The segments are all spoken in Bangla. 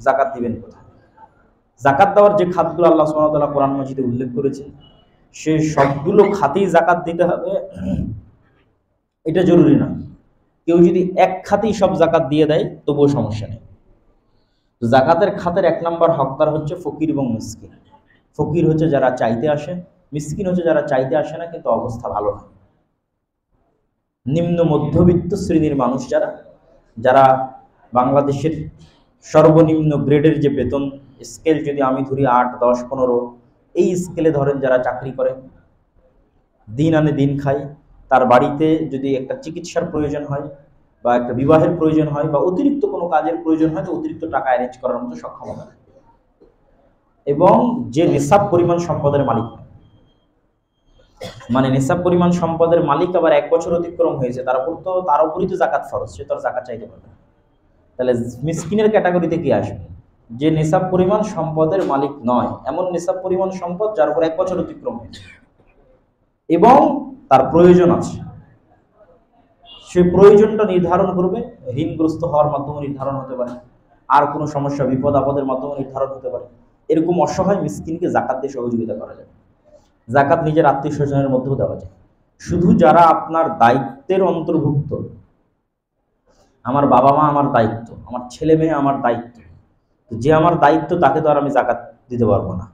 জাকাত দিবেন কোথায়? জাকাত দেওয়ার যে খাতগুলো আল্লাহ সুবহানাহু ওয়া তাআলা কোরআন মাজিদে উল্লেখ করেছেন, সে সবগুলো খাতেই জাকাত দিতে হবে এটা জরুরি না। কেউ যদি এক খাতেই সব জাকাত দিয়ে দেয় তবুও সমস্যা নেই। জাকাতের খাতের ১ নম্বর হকদার হচ্ছে ফকির এবং মিসকিন। ফকির হচ্ছে যারা চাইতে আসে, মিসকিন হচ্ছে যারা চাইতে আসে না কিন্তু অবস্থা ভালো না। নিম্ন মধ্যবিত্ত শ্রেণীর মানুষ যারা, যারা বাংলাদেশের সর্বনিম্ন গ্রেডের যে বেতন স্কেল যদি আমি ধরি ৮, ১০, ১৫, এই স্কেলে ধরেন যারা চাকরি করে, দিন আনে দিন খায়, তার বাড়িতে যদি একটা চিকিৎসার প্রয়োজন হয় বা একটা বিবাহের প্রয়োজন হয় বা অতিরিক্ত কোনো কাজের প্রয়োজন হয়, তো অতিরিক্ত টাকা অ্যারেঞ্জ করার মতো সক্ষমতা নেই, এবং যে নিসাব পরিমাণ সম্পদের মালিক, মানে নিসাব পরিমাণ সম্পদের মালিক আবার ১ বছর অতিক্রম হয়েছে, তার উপরই তো জাকাত ফরজ, সে তো আর জাকাত চাইতে পারবে না। তাহলে মিসকিনের ক্যাটাগরিতে কি আসবে? যে নিসাব পরিমাণ সম্পদের মালিক নয়, এমন নিসাব পরিমাণ সম্পদ যার উপর ১ বছর অতিক্রম হয়েছে এবং তার প্রয়োজন আছে, সে প্রয়োজনটা নির্ধারণ করবে। ঋণগ্রস্ত হওয়ার মাধ্যমে নির্ধারণ হতে পারে, আর কোনো সমস্যা বিপদ আপদের মাধ্যমে নির্ধারণ হতে পারে। এরকম অসহায় মিসকিনকে জাকাত দিয়ে সহযোগিতা করা যায়। জাকাত নিজের আত্মীয় স্বজনের মধ্যেও দেওয়া যায়। শুধু যারা আপনার দায়িত্বের অন্তর্ভুক্ত, আমার বাবা মা আমার দায়িত্ব, আমার ছেলে মেয়ে আমার দায়িত্ব, যে আমার দায়িত্ব তাকে তো আর আমি জাকাত দিতে পারবো না,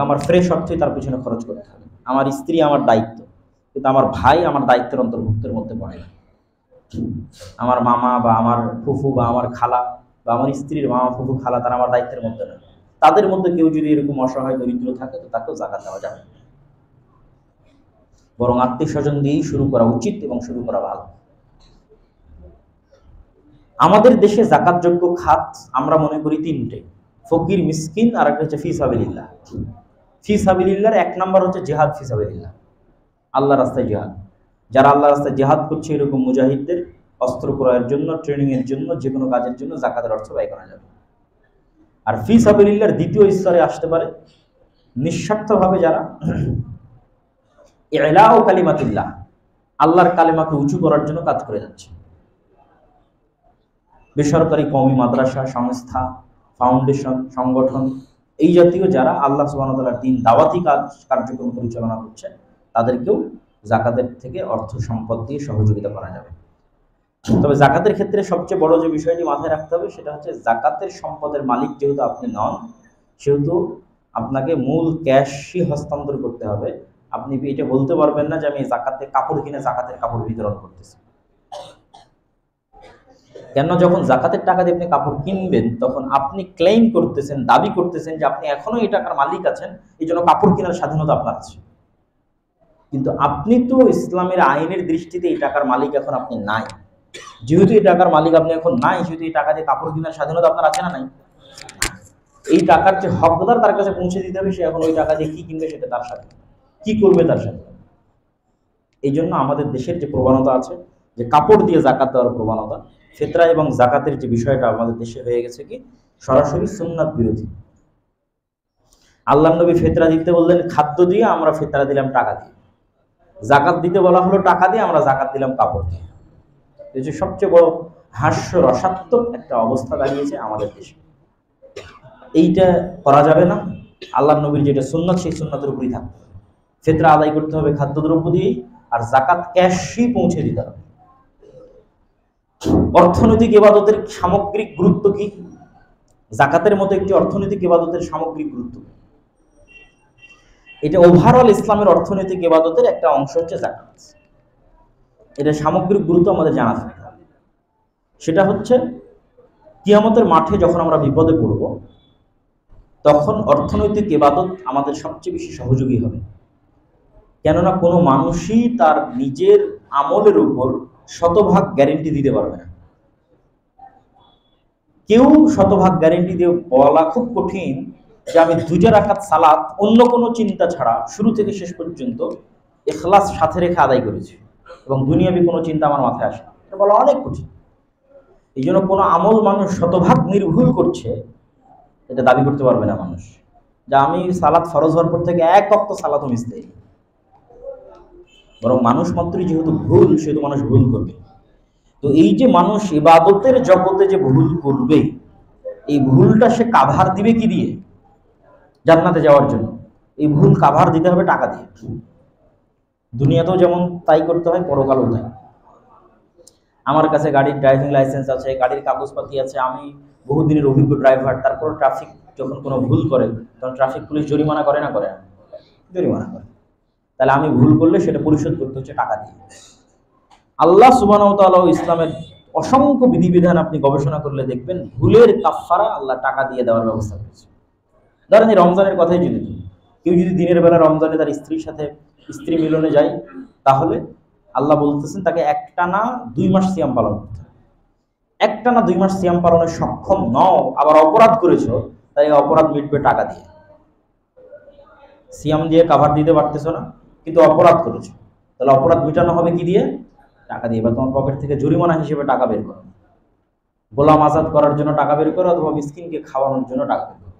আমার ফ্রেশ অর্থই তার পিছনে খরচ করতে হবে। আমার স্ত্রী আমার দায়িত্ব, কিন্তু আমার ভাই আমার দায়িত্বের অন্তর্ভুক্তের মধ্যে পড়ে না। আমার মামা বা আমার ফুফু বা আমার খালা বা আমার স্ত্রীর মামা ফুফু খালা তারা আমার দায়িত্বের মধ্যে না। তাদের মধ্যে কেউ যদি এরকম অসহায় দরিদ্র থাকে তো তাকেও জাকাত দেওয়া যাবে, বরং আত্মীয় স্বজন দিয়েই শুরু করা উচিত এবং শুরু করা ভালো। আমাদের দেশে জাকাতযোগ্য খাত আমরা মনে করি ৩টে: ফকির, মিসকিন, আর একটা হচ্ছে ফি সাবিলিল্লাহ। ফি সাবিলিল্লাহর ১ নম্বর হচ্ছে জিহাদ ফি সাবিলিল্লাহ, আল্লাহর রাস্তায় জিহাদ। যারা আল্লাহর রাস্তায় জিহাদ করছে এরকম মুজাহিদদের অস্ত্র ক্রয়ের জন্য, ট্রেনিং এর জন্য, যে কোনো কাজের জন্য জাকাতের অর্থ ব্যয় করা যাবে। আর ফি সাবিলিল্লাহর দ্বিতীয় স্তরে আসতে পারে নিঃস্বার্থভাবে যারা ইলা ও কালিমাতিল্লাহ, আল্লাহর কালেমাকে উঁচু করার জন্য কাজ করে যাচ্ছে। বেসরকারি কওমি মাদ্রাসা, সংস্থা, ফাউন্ডেশন, সংগঠন, এই জাতীয় যারা আল্লাহ সুবহানাহু ওয়া তাআলার দ্বীন দাওয়াতি কার্যক্রম পরিচালনা করছে, তাদেরকেও জাকাতের থেকে অর্থ সম্পদ দিয়ে সহযোগিতা করা যাবে। তবে জাকাতের ক্ষেত্রে সবচেয়ে বড় যে বিষয়টি মাথায় রাখতে হবে সেটা হচ্ছে জাকাতের সম্পদের মালিক যেহেতু আপনি নন, সেহেতু আপনাকে মূল ক্যাশই হস্তান্তর করতে হবে। আপনি এটা বলতে পারবেন না যে আমি জাকাতে কাপড় কিনে জাকাতের কাপড় বিতরণ করতেছি। কেন? যখন জাকাতের টাকা দিয়ে আপনি কাপড় কিনবেন তখন আপনি ক্লেম করতেছেন, দাবি করতেছেন যে আপনি এখনো এই টাকার মালিক আছেন, এই জন্য কাপড় কেনার স্বাধীনতা আপনার আছে। কিন্তু আপনি তো ইসলামের আইনের দৃষ্টিতে এই টাকার মালিক এখন আপনি নাই। যেহেতু এই টাকার মালিক আপনি এখন নাই, সেহেতু এই টাকা দিয়ে কাপড় কেনার স্বাধীনতা আপনার আছে না নাই? এই টাকার যে হকদার তার কাছে পৌঁছে দিতে হবে, সে এখন ওই টাকা দিয়ে কি কিনবে সেটা তার সাথে, কি করবে তার সাথে। এই জন্য আমাদের দেশের যে প্রবণতা আছে যে কাপড় দিয়ে জাকাত দেওয়ার প্রবণতা, ফিতরা এবং জাকাতের যে বিষয়টা আমাদের দেশে হয়ে গেছে কি সরাসরি সুন্নাত বিরোধী। আল্লাহর নবী ফিতরা দিতে বললেন খাদ্য দিয়ে, আমরা ফিতরা দিলাম টাকা দিয়ে। জাকাত দিতে বলা হলো টাকা দিয়ে, আমরা জাকাত দিলাম কাপড় দিয়ে। এই যে সবচেয়ে বড় হাস্যরসাত্মক একটা অবস্থা দাঁড়িয়েছে আমাদের দেশে। এইটা করা যাবে না। আল্লাহর নবীর যেটা সুন্নাত সেই সুন্নাতের উপরই থাকতে হবে। ফিতরা আদায় করতে হবে খাদ্যদ্রব্য দিয়েই, আর জাকাত ক্যাশই পৌঁছে দিতে হবে। অর্থনৈতিক ইবাদতের সামগ্রিক গুরুত্ব কি? জাকাতের মতো একটি অর্থনৈতিক ইবাদতের সামগ্রিক গুরুত্ব, এটা ওভারঅল ইসলামের অর্থনৈতিক ইবাদতের একটা অংশ হচ্ছে জাকাত। এটা সামগ্রিক গুরুত্ব আমাদের জানা থাকতে হবে। সেটা হচ্ছে কিয়ামতের মাঠে যখন আমরা বিপদে পড়ব তখন অর্থনৈতিক ইবাদত আমাদের সবচেয়ে বেশি সহযোগী হবে। কেননা কোনো মানুষই তার নিজের আমলের উপর শতভাগ গ্যারেন্টি দিতে পারবে না। কেউ শতভাগ গ্যারেন্টি দিয়ে বলা খুব কঠিন যে আমি 2 রাকাত সালাত অন্য কোনো চিন্তা ছাড়া শুরু থেকে শেষ পর্যন্ত ইখলাস সাথে রেখে আদায় করেছি এবং দুনিয়াবি কোনো চিন্তা আমার মাথায় আসে না, এটা বলা অনেক কঠিন। এই জন্য কোনো আমল মানুষ শতভাগ নির্ভুল করছে এটা দাবি করতে পারবে না মানুষ, যা আমি সালাত ফরজ হওয়ার পর থেকে 1 ওয়াক্ত সালাতও মিস দেই। বরং মানুষ মাত্রই যেহেতু ভুল, সেহেতু মানুষ ভুল করবে। তো এই যে মানুষ ইবাদতের জগতে যে ভুল করবে, এই ভুলটা সে কাভার দিবে কি দিয়ে? জান্নাতে যাওয়ার জন্য এই ভুল কাভার দিতে হবে টাকা দিয়ে। দুনিয়াতেও যেমন তাই করতে হয়, পরকালেও তাই। আমার কাছে গাড়ির ড্রাইভিং লাইসেন্স আছে, গাড়ির কাগজপাতি আছে, আমি বহুদিনের অভিজ্ঞ ড্রাইভার, তারপর ট্রাফিক যখন কোনো ভুল করে তখন ট্রাফিক পুলিশ জরিমানা করে না করে? জরিমানা করে। তাহলে আমি ভুল করলে সেটা পরিশোধ করতে হচ্ছে টাকা দিয়ে। আল্লাহ সুবহানাহু ওয়া তাআলা ইসলামের অসংখ্য বিধিবিধান আপনি গবেষণা করলে দেখবেন ভুলের কাফফারা আল্লাহ টাকা দিয়ে দেওয়ার ব্যবস্থা করেছে। ধরেন এই রমজানের কথাই যদি কেউ যদি দিনের বেলা রমজানে তার স্ত্রীর সাথে স্ত্রী মিলনে যায়, তাহলে আল্লাহ বলতেছেন তাকে একটানা 2 মাস সিয়াম পালন করতে হবে। একটানা 2 মাস সিয়াম পালনে সক্ষম নও, আবার অপরাধ করেছো, তাই অপরাধ মিটবে টাকা দিয়ে। সিয়াম দিয়ে কাভার দিতে পারতেছো না, কিন্তু অপরাধ করেছো, তাহলে অপরাধ মেটানো হবে কি দিয়ে? টাকা দিয়ে। বা তোমার পকেট থেকে জরিমানা হিসেবে টাকা বের করো, গোলাম আজাদ করার জন্য টাকা বের করো, অথবা মিসকিনকে খাওয়ানোর জন্য টাকা বের করো।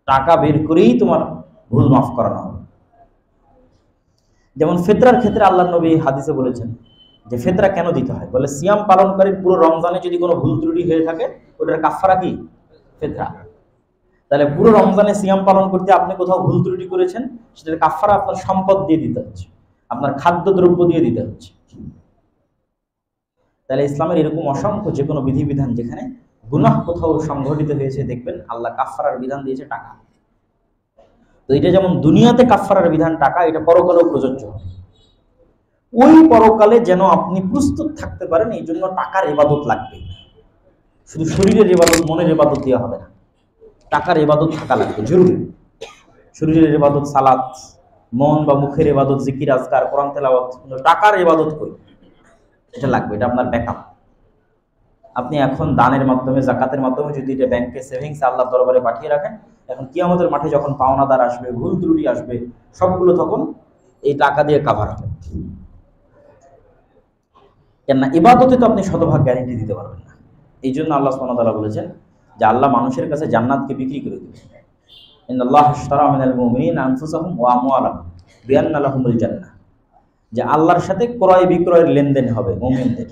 টাকা বের করেই তোমার ভুল মাফ করানো হবে। যেমন ফিতরার ক্ষেত্রে আল্লাহ নবী হাদিসে বলেছেন যে ফিতরা কেন দিতে হয়, বলে সিয়াম পালনকারীর পুরো রমজানে যদি কোনো ভুল ত্রুটি হয়ে থাকে ওটার কাফফারা কি? ফিতরা। তাহলে পুরো রমজানে সিয়াম পালন করতে আপনি কোথাও ভুল ত্রুটি করেছেন, সেটার কাফফারা আপনার সম্পদ দিয়ে দিতে হচ্ছে, আপনার খাদ্যদ্রব্য দিয়ে দিতে হচ্ছে। তাহলে ইসলামের এরকম অসংখ্য যে কোনো বিধিবিধান যেখানে গুনাহ কোথাও সংঘটিত হয়েছে, দেখবেন আল্লাহ কাফফারার বিধান দিয়েছে টাকা। তো এটা যেমন দুনিয়াতে কাফফারার বিধান টাকা, এটা পরকালেও প্রযোজ্য। ওই পরকালে যেন আপনি প্রস্তুত থাকতে পারেন, এই জন্য টাকার ইবাদত লাগবে। শুধু শরীরের ইবাদত, মনের ইবাদত দেওয়া হবে না, টাকার ইবাদত থাকা লাগবে জরুরি। শরীরের ইবাদত সালাত, মন বা মুখের ইবাদত জিকির আজকার কোরআন তেলাওয়াত, টাকার ইবাদত কই? এটা লাগবে, এটা আপনার ব্যাকআপ। আপনি এখন দানের মাধ্যমে, যাকাতের মাধ্যমে যদি এটা ব্যাংকে সেভিংস আল্লাহর দরবারে পাঠিয়ে রাখেন, এখন কিয়ামতের মাঠে যখন পাওনাদার আসবে, ভুল ত্রুটি আসবে, সবগুলো তখন এই টাকা দিয়ে কাভার হবে। কেননা ইবাদতে তো আপনি শতভাগ গ্যারেন্টি দিতে পারবেন না। এই জন্য আল্লাহ সুবহানাহু ওয়া তাআলা বলেছেন যে আল্লাহ মানুষের কাছে জান্নাতকে বিক্রি করে দেবে। ইন্নাল্লাহ আশতারা মিনাল মুমিনিনা আনফুসাহুম ওয়া আমওয়ালাহুম বিআন্না লাহুমুল জান্নাহ। যে আল্লাহর সাথে ক্রয় বিক্রয়ের লেনদেন হবে, মুমিনদের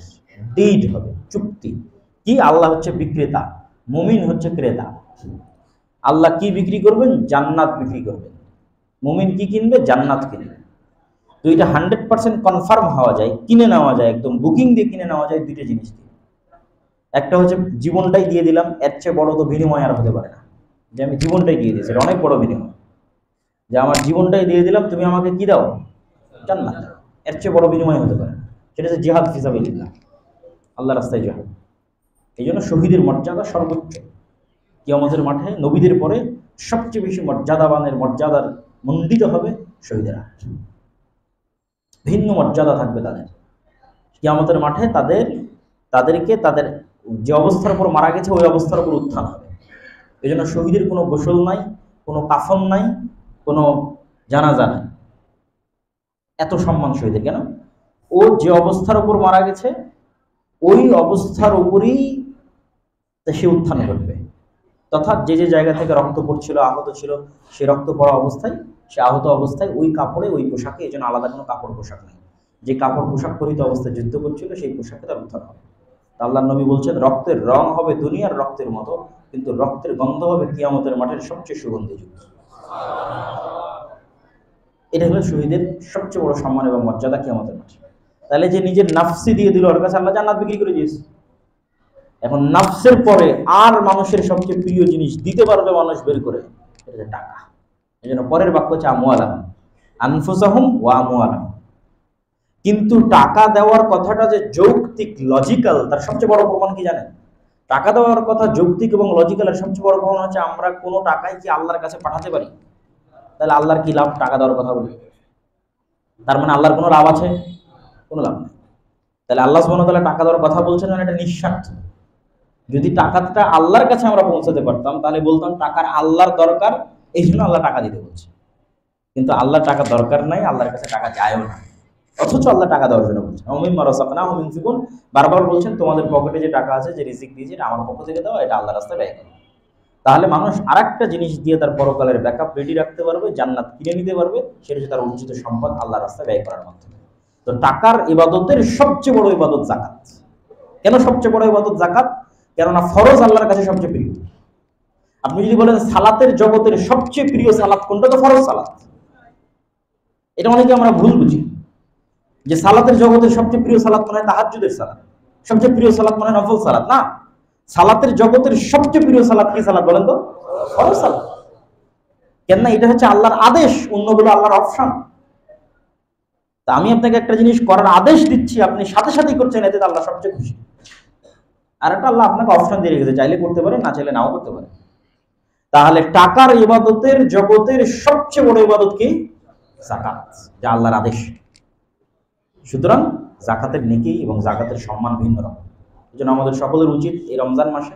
ডিড হবে, চুক্তি। কি? আল্লাহ হচ্ছে বিক্রেতা, মুমিন হচ্ছে ক্রেতা। আল্লাহ কি বিক্রি করবেন? জান্নাত বিক্রি করবেন। মুমিন কি কিনবে? জান্নাত কিনবে। তো এটা 100% কনফার্ম হওয়া যায়, কিনে নেওয়া যায়, একদম বুকিং দিয়ে কিনে নেওয়া যায় দুইটা জিনিস দিয়ে। একটা হচ্ছে জীবনটাই দিয়ে দিলাম, এর চেয়ে বড় তো বিনিময় আর হতে পারে না। যে আমি জীবনটাই দিয়ে দিয়েছি, এটা অনেক বড় বিনিময়। যে আমার জীবনটাই দিয়ে দিলাম, তুমি আমাকে কি দাও? জান্নাত। এর চেয়ে বড় বিনিময় হতে পারে না। সেটা হচ্ছে জিহাদ ফি সাবিলিল্লাহ, আল্লাহর রাস্তায় জিহাদ। এই জন্য শহীদের মর্যাদা সর্বোচ্চ। কিয়ামতের মাঠে নবীদের পরে সবচেয়ে বেশি মর্যাদাবানের, মর্যাদার মণ্ডিত হবে শহীদেরা। ভিন্ন মর্যাদা থাকবে তাদের কিয়ামতের মাঠে। তাদেরকে তাদের যে অবস্থার উপর মারা গেছে ওই অবস্থার উপর উত্থান হবে। এই জন্য শহীদের কোনো গোসল নাই, কোনো কাফন নাই, কোনো জানাজা নাই। এত সম্মান শহীদের কেন? ও যে অবস্থার উপর মারা গেছে ওই অবস্থার উপরই সে উত্থান ঘটবে। তথা যে যে জায়গা থেকে রক্ত পড়ছিল, আহত ছিল, সে রক্ত পড়া অবস্থায়, সে আহত অবস্থায় ওই কাপড়ে, ওই পোশাকে, এই জন্য আলাদা কোনো কাপড় পোশাক নেই। যে কাপড় পোশাক পরিহিত অবস্থায় যুদ্ধ করছিল সেই পোশাকে তার উত্থান হবে। আল্লাহর নবী বলছেন রক্তের রং হবে দুনিয়ার রক্তের মতো, কিন্তু রক্তের গন্ধ হবে কিয়ামতের মাঠের সবচেয়ে সুগন্ধিযুক্ত। এটা হলো শহীদের সবচেয়ে বড় সম্মান এবং মর্যাদা কিয়ামতের মাঠে। তাহলে যে নিজের নাফসি দিয়ে দিল, ওর কাছে আল্লাহ জান্নাত বিক্রি করে দিয়েছে। এখন নাফসের পরে আর মানুষের সবচেয়ে প্রিয় জিনিস দিতে পারবে মানুষ বের করে, এটা টাকা। এই জন্য পরের বাক্য হচ্ছে আমওয়ালাহুম আনফুসাহুম ওয়া আমওয়ালাহুম। কিন্তু টাকা দেওয়ার কথাটা যে যৌক্তিক, লজিক্যাল, তার সবচেয়ে বড় প্রমাণ কি জানেন? টাকা দেওয়ার কথা যৌক্তিক এবং লজিক্যালের সবচেয়ে বড় প্রমাণ হচ্ছে আমরা কোনো টাকাই কি আল্লাহর কাছে পাঠাতে পারি? তাহলে আল্লাহর কি লাভ টাকা দেওয়ার কথা বলি? তার মানে আল্লাহর কোনো লাভ আছে? কোনো লাভ নেই। তাহলে আল্লাহ সুবহানাহু ওয়া তাআলা টাকা দেওয়ার কথা বলছেন মানে এটা নিঃস্বার্থ। যদি টাকাটা আল্লাহর কাছে আমরা পৌঁছাতে পারতাম তাহলে বলতাম টাকার আল্লাহর দরকার, এই জন্য আল্লাহ টাকা দিতে বলছে। কিন্তু আল্লাহর টাকা দরকার নাই, আল্লাহর কাছে টাকা চায়ও না, অথচ আল্লাহ টাকা দেওয়ার জন্য বলছেন। মিম্মা রাযাকনাহুম ইউনফিকুন, বারবার বলছেন তোমাদের পকেটে যে টাকা আছে, যে রিজিক দিয়েছে, এটা আমার পক্ষ থেকে দাও, এটা আল্লাহর রাস্তায় ব্যয় করো। তাহলে মানুষ আরেকটা জিনিস দিয়ে তার পরকালের ব্যাকআপ রেডি রাখতে পারবে, জান্নাত কিনে নিতে পারবে, সেটা হচ্ছে তার অর্জিত সম্পদ আল্লাহর রাস্তায় ব্যয় করার মাধ্যমে। তো টাকার ইবাদতের সবচেয়ে বড় ইবাদত যাকাত। কেন সবচেয়ে বড় ইবাদত যাকাত? কেননা ফরজ আল্লাহর কাছে সবচেয়ে প্রিয়। আপনি যদি বলেন সালাতের জগতের সবচেয়ে প্রিয় সালাত কোনটা, তো ফরজ সালাত। এটা অনেকে আমরা ভুল বুঝি যে সালাতের জগতের সবচেয়ে প্রিয় সালাত মনে হয় তাহাজ্জুদের সালাত, সবচেয়ে প্রিয় সালাত মনে হয় নফল সালাত। না, সালাতের জগতের সবচেয়ে প্রিয় সালাত কি সালাত বলেন তো? ফরজ সালাত। কেন না, এটা হচ্ছে আল্লাহর আদেশ, অন্যগুলো আল্লাহর অপশন। তা আমি আপনাকে একটা জিনিস করার আদেশ দিচ্ছি, আপনি সাথে সাথেই করছেন, এতে আল্লাহ সবচেয়ে খুশি। আর একটা আল্লাহ আপনাকে অপশন দিয়ে রেখেছে, চাইলে করতে পারেন, না চাইলে নাও করতে পারেন। তাহলে টাকার ইবাদতের জগতের সবচেয়ে বড় ইবাদত কি? যাকাত, যা আল্লাহর আদেশ। সুতরাং যাকাতের নেকি এবং যাকাতের সম্মান ভিন্ন রকম। এই জন্য আমাদের সকলের উচিত এই রমজান মাসে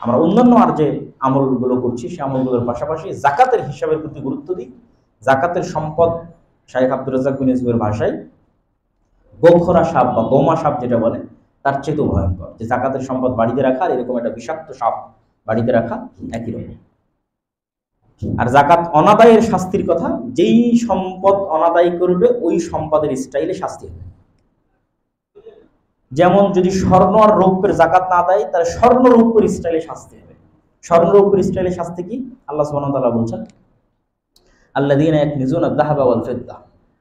আমরা অন্যান্য আর যে আমলগুলো করছি সে আমলগুলোর পাশাপাশি যাকাতের হিসাবের প্রতি গুরুত্ব দিই। যাকাতের সম্পদ শাইখ আব্দুর রাজ্জাক বিন ইউসুফের ভাষায় গোখরা সাপ বা গোমা সাপ যেটা বলে, তার চেয়েও ভয়ঙ্কর। যে যাকাতের সম্পদ বাড়িতে রাখা আর এরকম একটা বিষাক্ত সাপ বাড়িতে রাখা একই রকম। আর যাকাত অনাদায়ের শাস্তির কথা, যেই সম্পদ অনাদায় করবে ওই সম্পদের স্টাইলে শাস্তি হবে। যেমন যদি স্বর্ণ আর রৌপ্যের যাকাত না দেয়, তাহলে স্বর্ণ রৌপ্যের স্টাইলে শাস্তি হবে। স্বর্ণ রৌপ্যের স্টাইলে শাস্তি কি? আল্লাহ সুবহানাহু ওয়া তাআলা বলছেন, আল্লাযীনা ইয়াকনিজুনা আয-যাহাবা ওয়াল ফিদ্দা,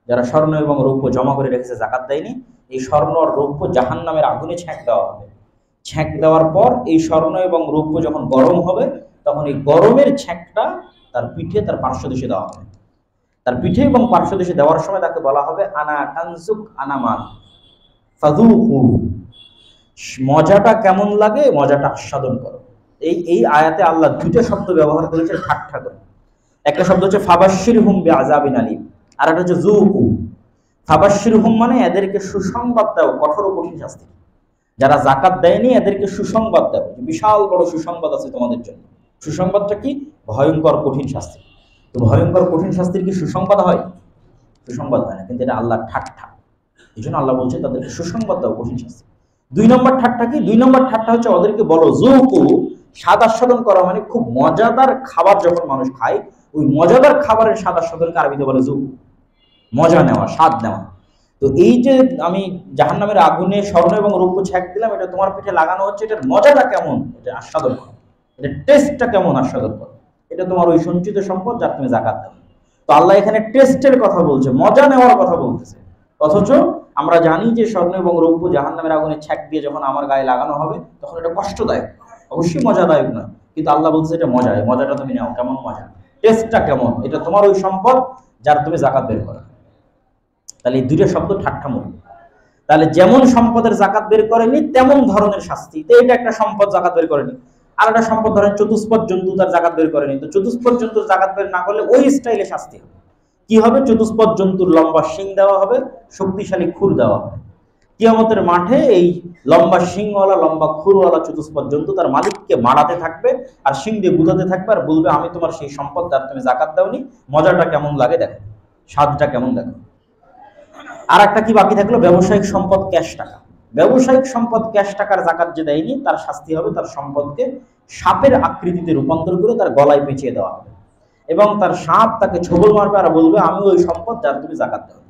যারা স্বর্ণ এবং রৌপ্য জমা করে রেখেছে, যাকাত দেয়নি, এই স্বর্ণ আর রৌপ্য জাহান্নামের আগুনে ছ্যাঁক দেওয়া হবে। ছ্যাঁক দেওয়ার পর এই স্বর্ণ এবং রৌপ্য যখন গরম হবে, তখন এই গরমের ছ্যাঁকটা তার পিঠে, তার পার্শ্বদেশে দেওয়া হবে। তার পিঠে এবং পার্শ্বদেশে দেওয়ার সময় তাকে বলা হবে, আনা কানজুক আনা মাল ফাযুকু, মজাটা কেমন লাগে, মজাটা আস্বাদন করো। এই আয়াতে আল্লাহ দুইটা শব্দ ব্যবহার করেছে ঠাট্টা করে। একটা শব্দ হচ্ছে ফাবাশশিরহুম বিআযাবিন আলীম, আর একটা হচ্ছে যুকু। ফাবাশশিরহুম মানে এদেরকে সুসংবাদ দাও কঠোর ও কঠিন শাস্তি। যারা যাকাত দেয়নি এদেরকে সুসংবাদ দাও, বিশাল বড় সুসংবাদ আছে তোমাদের জন্য। সুসংবাদটা কি? ভয়ঙ্কর কঠিন শাস্তি। তো ভয়ঙ্কর কঠিন শাস্তির কি সুসংবাদ হয়? সুসংবাদ হয় না, কিন্তু এটা আল্লাহর ঠাট্টা। এই জন্য আল্লাহ বলছে তাদেরকে সুসংবাদ দাও কঠিন শাস্তি। 2 নম্বর ঠাট্টা কি? 2 নম্বর ঠাট্টা হচ্ছে ওদেরকে বলো যুকু, স্বাদ আস্বাদন করা, মানে খুব মজাদার খাবার যখন মানুষ খায়, ওই মজাদার খাবারের স্বাদ আস্বাদনকে আরবিতে বলে যুকু, মজা নেওয়া, স্বাদ নেওয়া। তো এই যে আমি জাহান্নামের আগুনে স্বর্ণ এবং রৌপ্য ছ্যাঁক দিলাম, এটা তোমার পিঠে লাগানো হচ্ছে, এটার মজাটা কেমন, এটা আস্বাদন করো, এটা টেস্টটা কেমন আস্বাদন করো। এটা তোমার ওই সঞ্চিত সম্পদ যার তুমি যাকাত দাও। তো আল্লাহ এখানে টেস্টের কথা বলছে, মজা নেওয়ার কথা বলতেছে। অথচ আমরা জানি যে স্বর্ণ এবং রৌপ্য জাহান্নামের আগুনে ছ্যাঁক দিয়ে যখন আমার গায়ে লাগানো হবে, তখন এটা কষ্টদায়ক, অবশ্যই মজাদায়ক নয়। কিন্তু আল্লাহ বলছে এটা মজা, এই মজাটা তুমি নাও। কেমন মজা, টেস্টটা কেমন, এটা তোমার ওই সম্পদ যার তুমি যাকাত বের করো। তাহলে এই দুইটা শব্দ ঠাট্টামূলক। তাহলে যেমন সম্পদের যাকাত বের করেনি তেমন ধরনের শাস্তি। তো এটা একটা সম্পদ যাকাত বের করেনি, আর একটা সম্পদ ধরেন চতুষ্পদ জন্তু, তার যাকাত বের করেনি, তো চতুষ্পদ জন্তুর যাকাত বের না করলে ওই স্টাইলে শাস্তি হবে। কি হবে? চতুষ্পদ জন্তুর লম্বা শিং দেওয়া হবে, শক্তিশালী খুর দেওয়া হবে। কিয়ামতের মাঠে এই লম্বা শিংওয়ালা, লম্বা খুরওয়ালা চতুষ্পদ জন্তু তার মালিককে মারাতে থাকবে আর শিং দিয়ে বুঝাতে থাকবে আর বলবে, আমি তোমার সেই সম্পদ যার তুমি যাকাত দাওনি, মজাটা কেমন লাগে দেখো, স্বাদটা কেমন দেখো। আর একটা কি বাকি থাকলো? ব্যবসায়িক সম্পদ, ক্যাশ টাকা। ব্যবসায়িক সম্পদ ক্যাশ টাকার যাকাত যে দেয়নি, তার শাস্তি হবে তার সম্পদকে সাপের আকৃতিতে রূপান্তর করে তার গলায় পেঁচিয়ে দেওয়া হবে, এবং তার সাপ তাকে ছোবল মারবে আর বলবে, আমি ওই সম্পদ যার তুমি যাকাত দাও।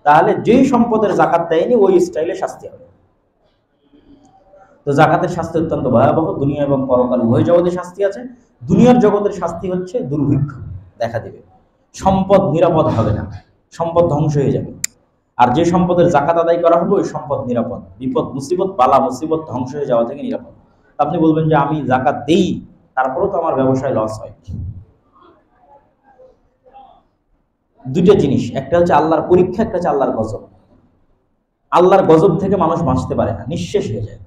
তাহলে যেই সম্পদের যাকাত দেয়নি ওই স্টাইলে শাস্তি হবে। তো যাকাতের শাস্তি অত্যন্ত ভয়াবহ, দুনিয়া এবং পরকাল উভয় জগতে শাস্তি আছে। দুনিয়ার জগতের শাস্তি হচ্ছে দুর্ভিক্ষ দেখা দিবে, সম্পদ নিরাপদ হবে না, সম্পদ ধ্বংস হয়ে যাবে। আর যে সম্পদের যাকাত আদায় করা হবে ওই সম্পদ নিরাপদ, বিপদ মুসিবত, বালা মুসিবত ধ্বংস হয়ে যাওয়া থেকে নিরাপদ। আপনি বলবেন যে আমি যাকাত দেই, তারপরেও তো আমার ব্যবসায় লস হয়। দুইটা জিনিস, একটা হচ্ছে আল্লাহর পরীক্ষা, একটা হচ্ছে আল্লাহর গজব। আল্লাহর গজব থেকে মানুষ বাঁচতে পারে না, নিঃশেষ হয়ে যায়।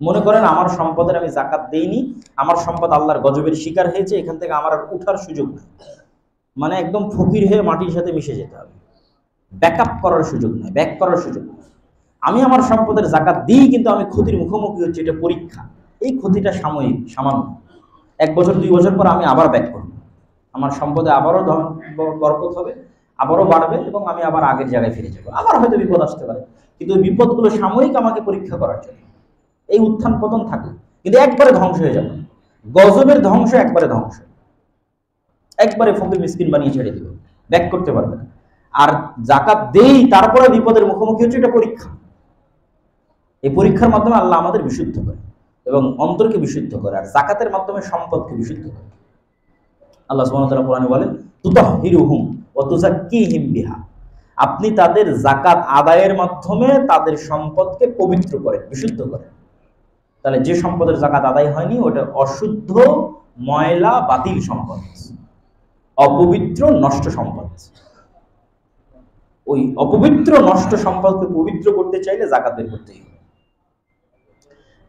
মনে করেন আমার সম্পদের আমি যাকাত দেইনি, আমার সম্পদ আল্লাহর গজবের শিকার হয়েছে, এখান থেকে আমার আর উঠার সুযোগ নেই, মানে একদম ফকির হয়ে মাটির সাথে মিশে যেতে হবে, ব্যাকআপ করার সুযোগ নেই, ব্যাক করার সুযোগ নেই। আমি আমার সম্পদের যাকাত দিই, কিন্তু আমি ক্ষতির মুখোমুখি হচ্ছে, এটা পরীক্ষা। এই ক্ষতিটা সাময়িক, সামান্য, 1 বছর 2 বছর পর আমি আবার ব্যাক করব, আমার সম্পদে আবারও বরকত হবে, আবারও বাড়বে, এবং আমি আবার আগের জায়গায় ফিরে যাবো। আবার হয়তো বিপদ আসতে পারে, কিন্তু ওই বিপদগুলো সাময়িক, আমাকে পরীক্ষা করার জন্য। এই উত্থান পতন থাকে, কিন্তু একবারে ধ্বংস হয়ে যাবে। গজবের ধ্বংস একবারে ধ্বংস, একবারে ফকির মিসকিন বানিয়ে ছেড়ে দিবে, ব্যাক করতে পারবে না। আর যাকাত দেই, তারপরে বিপদের মুখোমুখি হচ্ছে, এটা পরীক্ষা। এই পরীক্ষার মাধ্যমে আল্লাহ আমাদের বিশুদ্ধ করে। তো এবং অন্তরকে বিশুদ্ধ করে, আর যাকাতের মাধ্যমে সম্পদকে বিশুদ্ধ করে। আল্লাহ সুবহানাহু ওয়া তাআলা কোরআনে বলেন, তুতাহহিরুহুম ওয়া তুযাক্কিহিম বিহা, আপনি তাদের যাকাত আদায়ের মাধ্যমে তাদের সম্পদকে পবিত্র করেন, বিশুদ্ধ করেন। তাহলে যে সম্পদের যাকাত আদায় হয়নি ওটা অশুদ্ধ, ময়লা, বাতিল সম্পদ, অপবিত্র, নষ্ট সম্পদ। ওই অপবিত্র, নষ্ট সম্পদকে পবিত্র করতে চাইলে যাকাত বের করতেই হবে।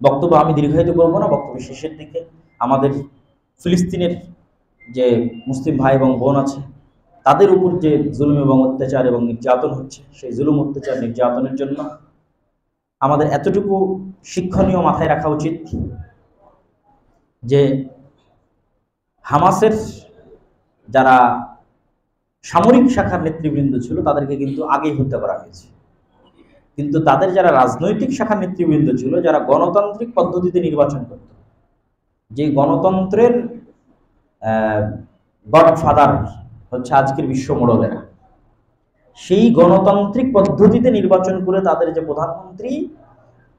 বক্তব্য আমি দীর্ঘায়িত করবো না, বক্তব্যের শেষের দিকে আমাদের ফিলিস্তিনের যে মুসলিম ভাই এবং বোন আছে তাদের উপর যে জুলুম এবং অত্যাচার এবং নির্যাতন হচ্ছে, সেই জুলুম, অত্যাচার, নির্যাতনের জন্য আমাদের এতটুকু শিক্ষণীয় মাথায় রাখা উচিত যে হামাসের যারা সামরিক শাখার নেতৃবৃন্দ ছিল তাদেরকে কিন্তু আগেই হত্যা করা হয়েছে, কিন্তু তাদের যারা রাজনৈতিক শাখার নেতৃবৃন্দ ছিল, যারা গণতান্ত্রিক পদ্ধতিতে নির্বাচন করত, যে গণতন্ত্রের গডফাদার হচ্ছে আজকের বিশ্ব মোড়লেরা, সেই গণতান্ত্রিক পদ্ধতিতে নির্বাচন করে তাদের যে প্রধানমন্ত্রী,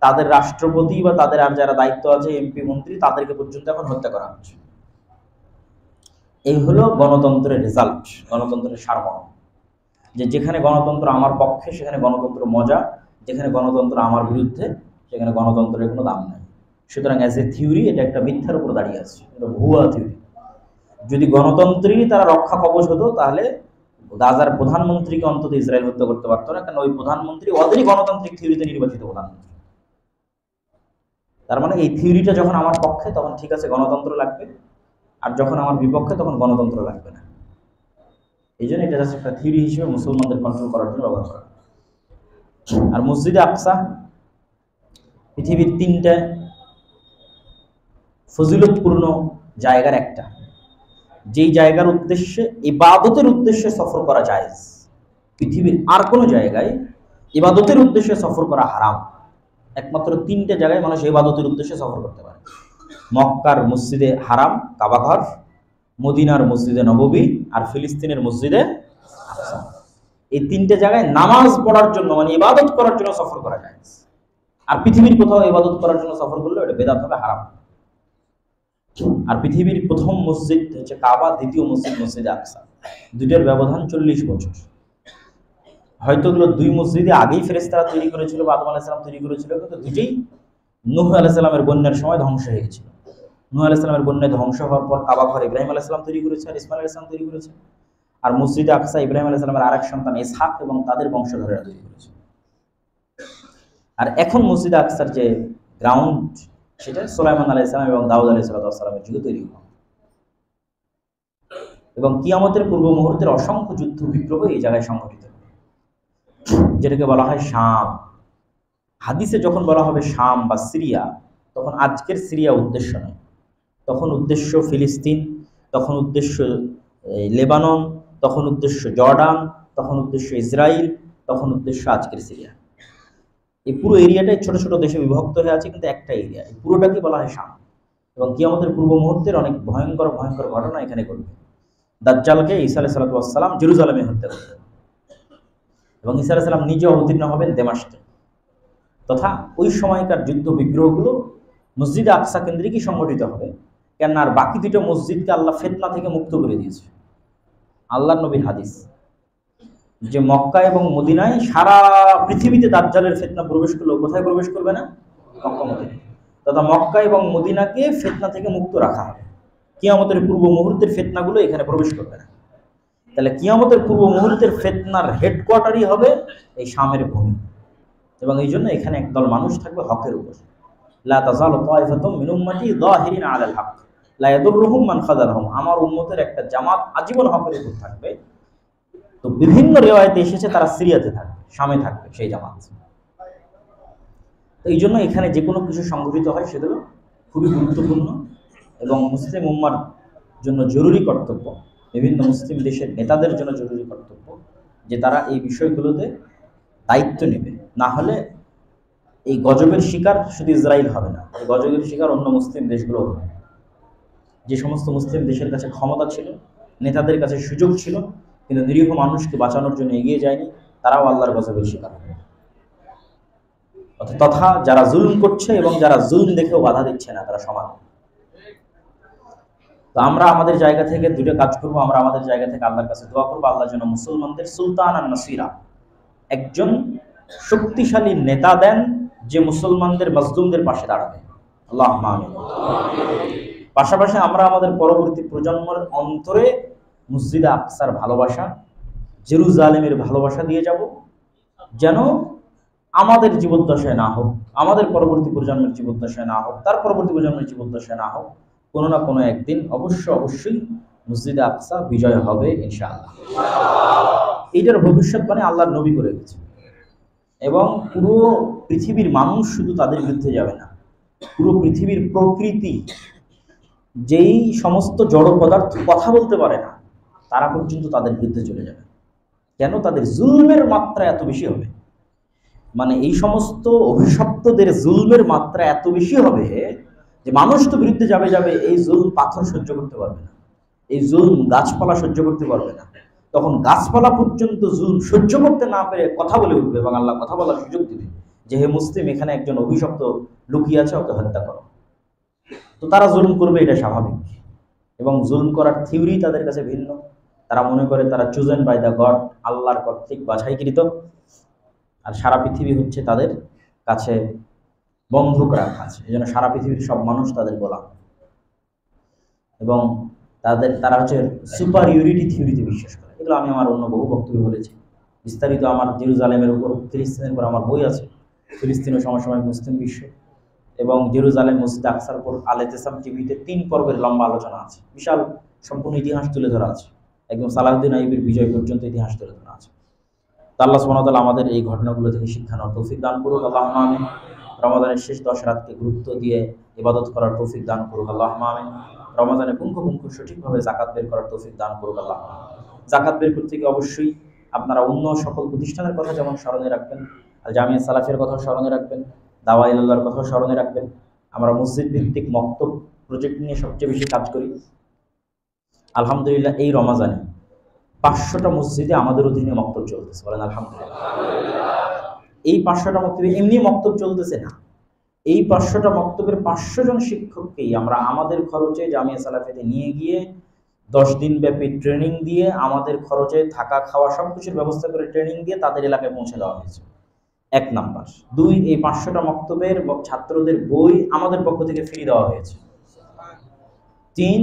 তাদের রাষ্ট্রপতি বা তাদের আর যারা দায়িত্ব আছে, এমপি, মন্ত্রী, তাদেরকে পর্যন্ত এখন হত্যা করা হচ্ছে। এই হলো গণতন্ত্রের রেজাল্ট, গণতন্ত্রের সারমর্ম। যে যেখানে গণতন্ত্র আমার পক্ষে সেখানে গণতন্ত্র মজা, যেখানে গণতন্ত্র আমার বিরুদ্ধে সেখানে গণতন্ত্রের কোনো দাম নেই। সুতরাং অ্যাজ এ থিওরি এটা একটা মিথ্যার উপর দাঁড়িয়ে আছে, এটা ভুয়া থিওরি। যদি গণতন্ত্রেরই তারা রক্ষা কবচ হতো তাহলে গাজার প্রধানমন্ত্রীকে অন্তত ইসরায়েল হত্যা করতে পারতো না, কারণ ওই প্রধানমন্ত্রী ওদেরই গণতান্ত্রিক থিওরিতে নির্বাচিত প্রধানমন্ত্রী। তার মানে এই থিওরিটা যখন আমার পক্ষে তখন ঠিক আছে, গণতন্ত্র লাগবে, আর যখন আমার বিপক্ষে তখন গণতন্ত্র লাগবে না। এই জন্য এটা জাস্ট একটা থিওরি হিসেবে মুসলমানদের কন্ট্রোল করার জন্য ব্যবহার করা। আর মসজিদে আকসা পৃথিবীর 3টা ফজিলতপূর্ণ জায়গার একটা, যেই জায়গার উদ্দেশ্যে, ইবাদতের উদ্দেশ্যে সফর করা জায়েজ। পৃথিবীর আর কোনো জায়গায় ইবাদতের উদ্দেশ্যে সফর করা হারাম। একমাত্র 3টে জায়গায় মানুষ ইবাদতের উদ্দেশ্যে সফর করতে পারে: মক্কার মসজিদে হারাম কাবাঘর, মদিনার মসজিদে নববী, আর ফিলিস্তিনের মসজিদে আকসা। এই 3টে জায়গায় নামাজ পড়ার জন্য, মানে ইবাদত করার জন্য সফর করা যায়। আর পৃথিবীর কোথাও ইবাদত করার জন্য সফর করলে এটা বেদাত হবে, হারাম। আর পৃথিবীর প্রথম মসজিদ হচ্ছে কাবা, দ্বিতীয় মসজিদ মসজিদে আকসা। দুইটার ব্যবধান 40 বছর। হয়তো এগুলো 2 মসজিদে আগেই ফেরেশতারা তৈরি করেছিল বা আদম আলাইহিস সালাম তৈরি করেছিল, কিন্তু দুইটাই নূহ আলাইহিস সালামের বন্যার সময় ধ্বংস হয়ে গেছিল। নূহ আলাইহিস সালামের বন্যায় ধ্বংস হওয়ার পর কাবা ঘর ইব্রাহিম আলাইহিস সালাম তৈরি করেছে আর ইসমাঈল আলাইহিস সালাম তৈরি করেছে। আর মসজিদে আকসা ইব্রাহিম আলাইহিস সালামের আরেক সন্তান ইসহাক এবং তাদের বংশধরেরা তৈরি করেছে। আর এখন মসজিদে আকসার যে গ্রাউন্ড, সেটা সুলাইমান আলাইহিস সালাম এবং দাউদ আলাইহিস সালামের যুগে তৈরি হলো। এবং কিয়ামতের পূর্ব মুহূর্তের অসংখ্য যুদ্ধ বিগ্রহ এই জায়গায় সংঘটিত, যেটাকে বলা হয় শাম। হাদিসে যখন বলা হবে শাম বা সিরিয়া, তখন আজকের সিরিয়া উদ্দেশ্য নয়, তখন উদ্দেশ্য ফিলিস্তিন, তখন উদ্দেশ্য লেবানন, তখন উদ্দেশ্য জর্ডান, তখন উদ্দেশ্য ইসরায়েল, তখন উদ্দেশ্য আজকের সিরিয়া। এই পুরো এরিয়াটাই ছোট ছোট দেশে বিভক্ত হয়ে আছে, কিন্তু একটা এরিয়া, এই পুরোটাকে বলা হয় শাম। এবং কিয়ামতের পূর্ব মুহূর্তের অনেক ভয়ঙ্কর ভয়ঙ্কর ঘটনা এখানে ঘটবে। দাজ্জালকে ঈসা আলাইহিস সালাম জেরুজালেমে হত্যা করবেন এবং ঈসা আলাইহিস সালাম নিজে অবতীর্ণ হবেন দামেস্কে। তথা ওই সময়কার যুদ্ধ বিগ্রহগুলো মসজিদে আকসা কেন্দ্রিকই সংগঠিত হবে, কেন আর বাকি 2টা মসজিদকে আল্লাহ ফিতনা থেকে মুক্ত করে দিয়েছে। আল্লাহর নবীর হাদিস যে মক্কা এবং মদিনায় সারা পৃথিবীতে দাজ্জালের ফিতনা প্রবেশ করলেও কোথায় প্রবেশ করবে না? Mecca Medina. তথা মক্কা এবং মদিনাকে ফিতনা থেকে মুক্ত রাখা হবে, কিয়ামতের পূর্ব মুহূর্তের ফিতনাগুলো এখানে প্রবেশ করবে না। তাহলে কিয়ামতের পূর্ব মুহূর্তের ফিতনার হেডকোয়ার্টারই হবে এই শামের ভূমি। এবং এই জন্য এখানে একদল মানুষ থাকবে হকের উপর। লা তাযালু তায়ফাতুম মিন উম্মতি যাহিরিন আলাল হক লা ইয়াদুররুহুম মান খাযালাহুম। আমার উম্মতের একটা জামাত আজীবন হকের উপর থাকবে। তো বিভিন্ন রিওয়ায়াতে এসেছে তারা সিরিয়াতে থাকবে, শামে থাকবে সেই জামাত। তো এই জন্য এখানে যে কোনো কিছু সংঘটিত হয় সেগুলো খুবই গুরুত্বপূর্ণ এবং মুসলিম উম্মার জন্য জরুরি কর্তব্য, বিভিন্ন মুসলিম দেশের নেতাদের জন্য জরুরি কর্তব্য যে তারা এই বিষয়গুলোতে দায়িত্ব নেবে। না হলে এই গজবের শিকার শুধু ইসরায়েল হবে না, এই গজবের শিকার অন্য মুসলিম দেশগুলো হবে। যে সমস্ত মুসলিম দেশের কাছে ক্ষমতা ছিল, নেতাদের কাছে সুযোগ ছিল, কিন্তু নিরীহ মানুষকে বাঁচানোর জন্য এগিয়ে যায়নি, তারাও আল্লাহর গজবের শিকার হবে। তথা যারা জুলুম করছে এবং যারা জুলুম দেখেও বাধা দিচ্ছে না, তারা সমান। তো আমরা আমাদের জায়গা থেকে দুটো কাজ করব। আমরা আমাদের জায়গা থেকে আল্লাহর কাছে দোয়া করবো, আল্লাহ যেন মুসলমানদের সুলতান আর নাসিরা, একজন শক্তিশালী নেতা দেন যে মুসলমানদের মাজলুমদের পাশে দাঁড়াবে। আল্লাহুম্মা আমিন। পাশাপাশি আমরা আমাদের পরবর্তী প্রজন্মের অন্তরে মসজিদে আকসার ভালোবাসা, জেরুজালেমের ভালোবাসা দিয়ে যাব, যেন আমাদের জীবদ্দশায় না হোক, আমাদের পরবর্তী প্রজন্মের জীবদ্দশায় না হোক, তার পরবর্তী প্রজন্মের জীবদ্দশায় না হোক, কোনো না কোনো একদিন অবশ্যই মসজিদে আকসা বিজয় হবে ইনশাআল্লাহ। এইটার ভবিষ্যৎবাণী আল্লাহর নবী করে গেছে। এবং পুরো পৃথিবীর মানুষ শুধু তাদের বিরুদ্ধে যাবে না, পুরো পৃথিবীর প্রকৃতি, যেই সমস্ত জড় পদার্থ কথা বলতে পারে না, তারা পর্যন্ত তাদের বিরুদ্ধে চলে যাবে। কেন? তাদের জুলমের মাত্রা এত বেশি হবে, মানে এই সমস্ত অভিশপ্তদের জুলমের মাত্রা এত বেশি হবে যে মানুষ তো বিরুদ্ধে যাবে, এই জুলম পাথর সহ্য করতে পারবে না, এই জুলম গাছপালা সহ্য করতে পারবে না। তখন গাছপালা পর্যন্ত জুলম সহ্য করতে না পেরে কথা বলে উঠবে এবং আল্লাহ কথা বলার সুযোগ দিবে যে হে মুসলিম, এখানে একজন অভিশপ্ত লুকিয়ে আছে, ওকে হত্যা করো। তো তারা জুলম করবে, এটা স্বাভাবিক। এবং জুলম করার থিওরি তাদের কাছে ভিন্ন। তারা মনে করে তারা চুজেন বাই দ্য গড, আল্লাহর কর্তৃক বাছাইকৃত, আর সারা পৃথিবী হচ্ছে তাদের কাছে বন্ধক রাখা আছে, এই জন্য সারা পৃথিবীর সব মানুষ তাদের গোলাম। এবং তারা হচ্ছে সুপারিয়রিটি থিওরিতে বিশ্বাস করে। এগুলো আমি আমার অন্য বহু বক্তব্য বলেছি, বিস্তারিত আমার জেরুজালেমের উপর, ফিলিস্তিনের উপর আমার বই আছে, ফিলিস্তিন ও সমসাময়িক মুসলিম বিশ্ব, এবং জেরুজালেম মসজিদ আকসার উপর আল-ইতিসাম টিভিতে 3 পর্বের লম্বা আলোচনা আছে, বিশাল সম্পূর্ণ ইতিহাস তুলে ধরা আছে, একদম সালাহউদ্দিন আইয়ুবের বিজয় পর্যন্ত ইতিহাস তুলে ধরা আছে। আল্লাহ সুবহানাহু ওয়া তাআলা আমাদের এই ঘটনাগুলো থেকে শিক্ষা নেওয়ার তৌফিক দান করুক, আল্লাহুম্মা আমিন। রমাদানের শেষ 10 রাতকে গুরুত্ব দিয়ে ইবাদত করার তৌফিক দান করুক, আল্লাহুম্মা আমিন। রমাদানে পুঙ্খানুপুঙ্খ সঠিকভাবে যাকাত বের করার তৌফিক দান করুক, আল্লাহুম্মা আমিন। যাকাত বের করতে গিয়ে অবশ্যই আপনারা অন্য সকল প্রতিষ্ঠানের কথা যেমন স্মরণে রাখবেন, আর জামিয়া সালাফিয়ার কথাও স্মরণে রাখবেন, দাওয়া ইলাল্লাহর কথাও স্মরণে রাখবেন। আমরা মসজিদ ভিত্তিক মক্তব প্রজেক্ট নিয়ে সবচেয়ে বেশি কাজ করি। আলহামদুলিল্লাহ এই রমাজানে 500টা মসজিদে আমাদের অধীনে মক্তব চলতেছে, বলেন আলহামদুলিল্লাহ। এই 500টা মক্তবে এমনি মক্তব চলতেছে না, এই 500টা মক্তবের 500 জন শিক্ষককেই আমরা আমাদের খরচে জামিয়া সালাফিয়াতে নিয়ে গিয়ে 10 দিন ব্যাপী ট্রেনিং দিয়ে, আমাদের খরচে থাকা খাওয়া সবকিছুর ব্যবস্থা করে ট্রেনিং দিয়ে তাদের এলাকায় পৌঁছে দেওয়া হয়েছে, 1 নাম্বার। 2, এই 500টা মক্তবের ছাত্রদের বই আমাদের পক্ষ থেকে ফ্রি দেওয়া হয়েছে। 3,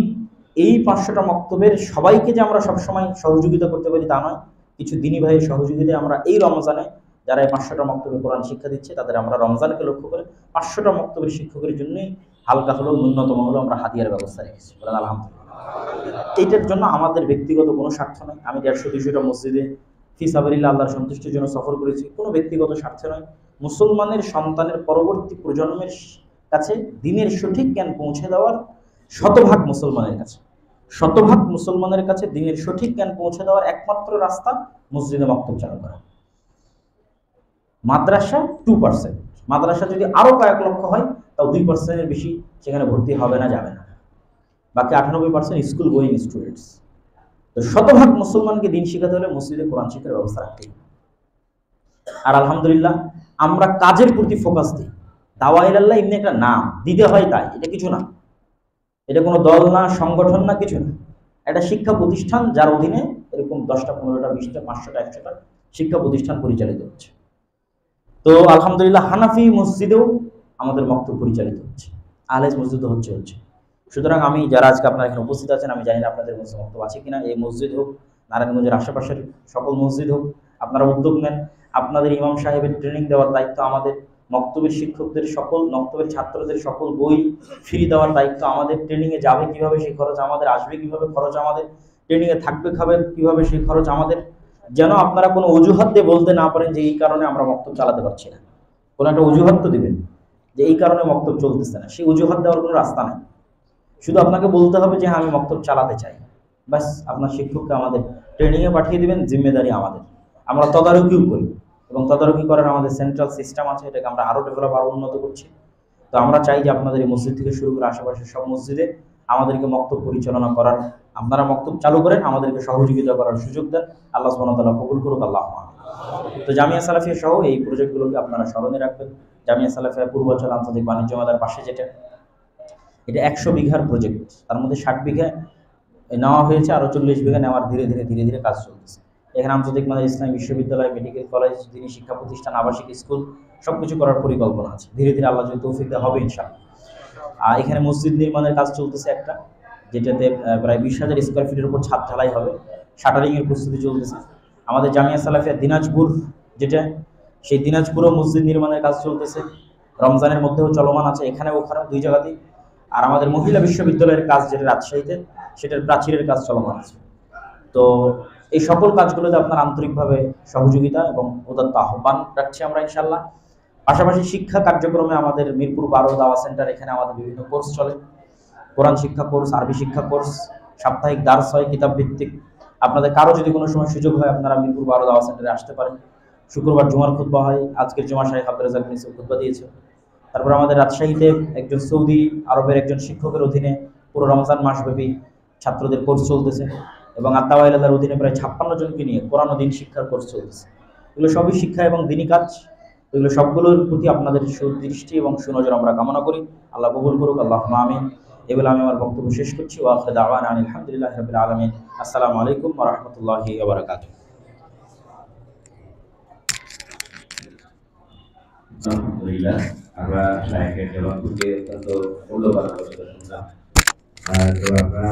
এই 500টা মক্তবের সবাইকে যে আমরা সবসময় সহযোগিতা করতে পারি তা নয়, কিছু দিনী ভাইয়ের সহযোগিতায় আমরা এই রমজানে যারা এই 500টা মক্তবে কোরআন শিক্ষা দিচ্ছে তাদের আমরা রমজানকে লক্ষ্য করে 500টা মক্তবের শিক্ষকের জন্যই হালকা হলেও ন্যূনতম হলেও আমরা হাতিয়ার ব্যবস্থা রেখেছি, বলেন আলহামদুলিল্লাহ। এইটার জন্য আমাদের ব্যক্তিগত কোনো স্বার্থ নয়। আমি 150-200টা মসজিদে ফি সাবিলিল্লাহ আল্লাহর সন্তুষ্টির জন্য সফর করেছি, কোনো ব্যক্তিগত স্বার্থে নয়। মুসলমানের সন্তানের পরবর্তী প্রজন্মের কাছে দিনের সঠিক জ্ঞান পৌঁছে দেওয়ার শতভাগ মুসলমানের কাছে দিনের সঠিক জ্ঞান পৌঁছে দেওয়ার একমাত্র রাস্তা মসজিদে মক্তব চালু করা। মাদ্রাসা 2%, মাদ্রাসা যদি আরো কয়েক লক্ষ হয় তাও 2%-এর বেশি সেখানে ভর্তি হবে না, যাবে না। বাকি 98% স্কুল গোয়িং স্টুডেন্টস। তো শতভাগ মুসলমানকে দিন শিখাতে হলে মসজিদে কোরআন শিক্ষার ব্যবস্থা রাখতে হবে। আর আলহামদুলিল্লাহ আমরা কাজের প্রতি ফোকাস দিই। দাওয়া ইলাল্লাহ এমনি একটা নাম দিতে হয়, তাই এটা কিছু না, এটা কোনো দল না, সংগঠন না, কিছু না, একটা শিক্ষা প্রতিষ্ঠান যার অধীনে এরকম 10টা 15টা 20টা 500টা 100টা শিক্ষা প্রতিষ্ঠান পরিচালিত হচ্ছে। তো আলহামদুলিল্লাহ হানাফি মসজিদেও আমাদের মক্তব পরিচালিত হচ্ছে, আহলে মসজিদও হচ্ছে। সুতরাং আমি যারা আজকে আপনারা এখানে উপস্থিত আছেন, আমি জানি না আপনাদের মধ্যে মক্তব আছে কিনা, এই মসজিদ হোক, নারায়ণগঞ্জের আশেপাশের সকল মসজিদ হোক, আপনারা উদ্যোগ নেন। আপনাদের ইমাম সাহেবের ট্রেনিং দেওয়ার দায়িত্ব আমাদের, মক্তবের শিক্ষকদের সকল, মক্তবের ছাত্রদের সকল বই ফ্রি দেওয়ার দায়িত্ব আমাদের। ট্রেনিংয়ে যাবে কিভাবে সেই খরচ আমাদের, আসবে কিভাবে খরচ আমাদের, ট্রেনিংয়ে থাকবে খাবে কিভাবে সেই খরচ আমাদের। যেন আপনারা কোনো অজুহাত দিয়ে বলতে না পারেন যে এই কারণে আমরা মক্তব চালাতে পারছি না। কোনো একটা অজুহাত তো দিবেন যে এই কারণে মক্তব চলতেছে না, সেই অজুহাত দেওয়ার কোনো রাস্তা নেই। শুধু আপনাকে বলতে হবে যে হ্যাঁ আমি মক্তব চালাতে চাই, ব্যাস আপনার শিক্ষককে আমাদের ট্রেনিংয়ে পাঠিয়ে দিবেন, জিম্মেদারি আমাদের। আমরা তদারকিও করি এবং তদারকি করার আমাদের সেন্ট্রাল সিস্টেম আছে, এটাকে আমরা আরও ডেভেলপ, আরও উন্নত করছি। তো আমরা চাই যে আপনাদের এই মসজিদ থেকে শুরু করে আশেপাশের সব মসজিদে আমাদেরকে মক্তব পরিচালনা করার, আপনারা মক্তব চালু করেন, আমাদেরকে সহযোগিতা করার সুযোগ দেন। আল্লাহ সুবহানাহু ওয়া তাআলা কবুল করুক, আল্লাহুম্মা। তো জামিয়া সালাফিয়া সহ এই প্রজেক্টগুলোকে আপনারা স্মরণে রাখবেন। জামিয়া সালাফিয়া পূর্বাঞ্চল আন্তর্জাতিক বাণিজ্য মেলার পাশে যেটা, এটা 100 বিঘার প্রজেক্ট, তার মধ্যে 60 বিঘা নেওয়া হয়েছে, আরও 40 বিঘা নেওয়ার ধীরে ধীরে কাজ চলতেছে। এখানে আন্তর্জাতিক মানের ইসলামী বিশ্ববিদ্যালয়, মেডিকেল কলেজ, দিনী শিক্ষা প্রতিষ্ঠান, আবাসিক স্কুল সব কিছু করার পরিকল্পনা আছে। ধীরে ধীরে আল্লাহ যদি তৌফিক দেয় হবে ইনশাআল্লাহ। আর এখানে মসজিদ নির্মাণের কাজ চলতেছে একটা, যেটাতে প্রায় 20,000 স্কোয়ার ফিটের উপর ছাদ ঢালাই হবে, শাটারিংয়ের প্রস্তুতি চলতেছে। আমাদের জামিয়া সালাফিয়া দিনাজপুর যেটা, সেই দিনাজপুরও মসজিদ নির্মাণের কাজ চলতেছে, রমজানের মধ্যেও চলমান আছে, এখানে ওখানে 2 জায়গাতেই। আর আমাদের মহিলা বিশ্ববিদ্যালয়ের কাজ যেটা রাজশাহীতে, সেটার প্রাচীরের কাজ চলমান আছে। তো এই সকল কাজগুলোতে আপনার আন্তরিকভাবে সহযোগিতা এবং উদাত্ত আহ্বান রাখছি আমরা ইনশাআল্লাহ। পাশাপাশি শিক্ষা কার্যক্রমে আমাদের মিরপুর 12 দাওয়া সেন্টার, এখানে আমাদের বিভিন্ন কোর্স চলে, কোরআন শিক্ষা কোর্স, আরবি শিক্ষা কোর্স, সাপ্তাহিক দার্স হয় কিতাব ভিত্তিক। আপনাদের কারো যদি কোনো সময় সুযোগ হয়, আপনারা মিরপুর 12 দাওয়া সেন্টারে আসতে পারেন। শুক্রবার জুমার খুতবা হয়, আজকের জুমা শাইখ আব্দুর রাজ্জাক মিসু খুতবা দিয়েছে। তারপর আমাদের রাজশাহীতে একজন সৌদি আরবের একজন শিক্ষকের অধীনে পুরো রমজান মাসব্যাপী ছাত্রদের কোর্স চলতেছে, এবং আত্মাওয়াইলার অধীনে প্রায় 56 জনকে নিয়ে কোরআন ও দ্বীন শিক্ষার কোর্স চলতেছে। এগুলো সবই শিক্ষা এবং দ্বীনি কাজ। এগুলো সবগুলোর প্রতি আপনাদের সুদৃষ্টি এবং সুনজর আমরা কামনা করি। আল্লাহ কবুল করুক, আল্লাহুম্মা আমিন। এগুলো আমি আমার বক্তব্য শেষ করছি। ওয়া আখিরু দাওয়ানা আলহামদুলিল্লাহি রাব্বিল আলামিন। আসসালামু আলাইকুম ওয়া রাহমাতুল্লাহি ওয়া বারাকাতুহু। আলহামদুলিল্লাহ, আমরা শাইখের জবাব থেকে অত্যন্ত মূল্যবান আলোচনা শুনলাম। তো আমরা